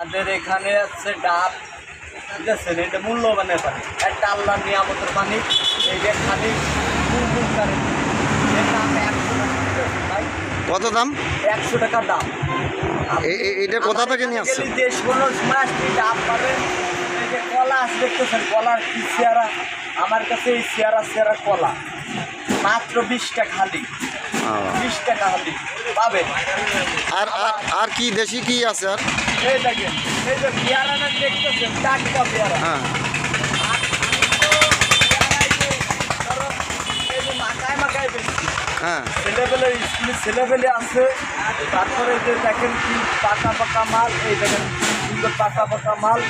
আমাদের এখানে আছে ডাব, ঠিক আছে, এটা মূল্যবানের পানি, একটা আল্লাহর নিয়ামতের পানি। এই যে খালি এর দাম 100 টাকা ভাই। কত দাম? 100 টাকা দাম। এটা কোথা থেকে নিয়ে আসছে? যে 16 মাস ডাব পাবেন। এই যে কলা আছে দেখতেছেন, কলার কি চেয়ারা, আমার কাছে এই চেয়ারা কলা মাত্র 20 টাকা খালি, 20 টাকা খালি পাবেন। আর আর কি দেশি কি আছে? আর এই দেখেন, এই যে পেয়ারাটা দেখতেছেন, টাটকা পেয়ারা। হ্যাঁ, মাকায় বেশি হ্যাঁ, ছেলেবেলে স্কুলে ছেলেবেলে আছে। তারপরে যে দেখেন কি পাকা মাল, এই দেখেন সুন্দর পাকা মাল,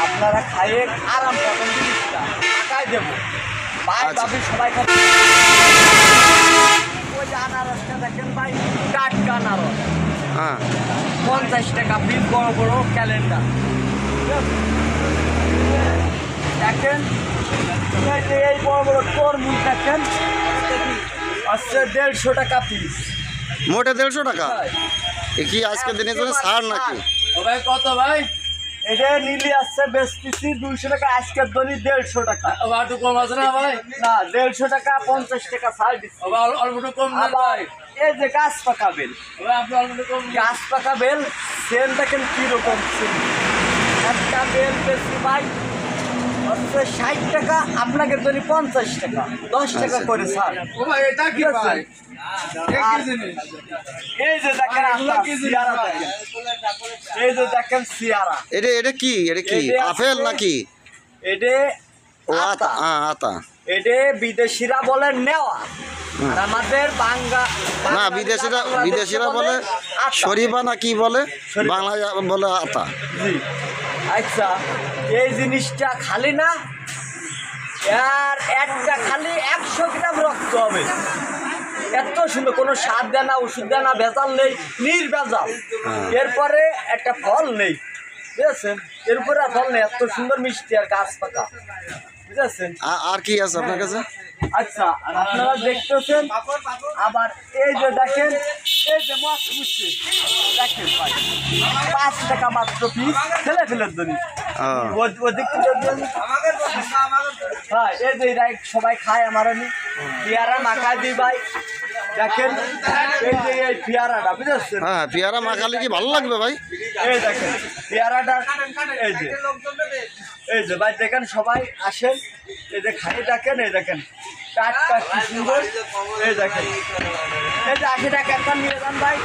আপনারা খাইয়ে আরাম পাবেন। জিনিসটা পাকায় দেবো ভাই, ভাবি সবাই খাবে। ওই যে আনারসটা দেখেন ভাই, টাটকা আনারস, হ্যাঁ, 50 টাকা পিস, বড় বড় ক্যালেন্ডার। দেখেন এই বড় বড় তরমুজ দেখেন আসছে 150 টাকা পিস। মোটে 150 টাকা? এ কি আজকের দিনের জন্য ছাড় নাকি? ভাই কত ভাই? এটা নীলি আসছে বেচতেছি 200 টাকা, আজকের দনি 150 টাকা। একটু কম আছে না ভাই? না, 150 টাকা, 50 টাকা ছাড় দিচ্ছি। অল্প একটু কম না ভাই? এই যে গাছ পাকা বেল, আপনি অল্প একটু কম। গাছ পাকা বেল সেল দেখেন কিরকম সেল। একটা বেল বেশি ভাই হচ্ছে 60 টাকা, আপনাকে ধরি 50 টাকা, 10 টাকা করে ছাড়। ও ভাই এটা কি ভাই? এই যে দেখেন সিয়ারা দেখেন, এই যে দেখেন সিয়ারা। এটা কি আপেল নাকি? এটা ও আতা, আতা। এটা বিদেশিরা বলে নেওয়া, আর আমাদের না, বিদেশিরা বলে শরীফা না কি বলে, বাংলায় বলে আতা। জি, আচ্ছা, এই জিনিসটা খালি না, আর একটা খালি 100 গ্রাম রক্ত হবে। এত সুন্দর, কোনো সার দেয় না, ওষুধ দেয় না, ভেজাল নেই, নির্ভেজাল। এরপরে একটা ফল নেই, বুঝেছেন, এরপরে আর ফল নেই, এত সুন্দর মিষ্টি আর গাছ পাকা, বুঝেছেন। আর কি আছে আপনার কাছে? আচ্ছা, আপনারা দেখতেছেন, আবার এই যে দেখেন, এই যে মাছ বুঝছে দেখেন ভাই, 5 টাকা মাত্র পিস, ফেলের জন্য। হ্যাঁ, এই যে সবাই খায়, আমার আমি পেয়ারা মাখায় দিই ভাই, দেখেন এই যে এই পেয়ারাটা, বুঝেছেন। হ্যাঁ, পেয়ারা মাখালে কি ভালো লাগবে ভাই? এই দেখেন পেয়ারাটা, এই যে ভাই দেখেন, সবাই আসেন, এই যে খাই দেখেন, এই দেখেন টাটকা কি সুন্দর, এই দেখেন, এই যে 80 টাকা একটা নিয়ে যান ভাই।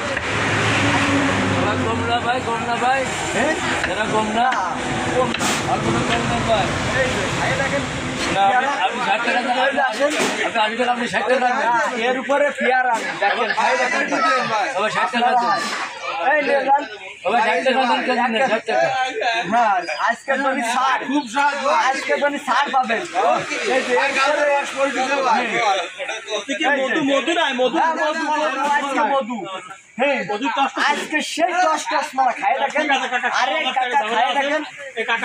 কম না ভাই, কম না ভাই, হ্যাঁ, এটা কম না, কম না। অল্প একটু কম না ভাই। এই যে খাই দেখেন, আপনি 60 টাকা দেন, এই যে আসেন, আপনি 80 টাকা, আপনি 60 টাকা দেন। এর উপরে পেয়ারা দেখেন, খাই দেখেন ভাই। আবার 60 টাকা দেন। এই নিয়ে যান। আবার 60 টাকা দেন, কেন না 60 টাকা? হ্যাঁ, আজকের জন্য ছাড়, খুব ছাড়, আজকের জন্য ছাড় পাবেন। এই যে মধু, হ্যাঁ আজকে সেই কষ্ট আপনারা খাই দেখেন, আরে কাকা খাই দেখেন,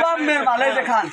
গমের মালে দেখান।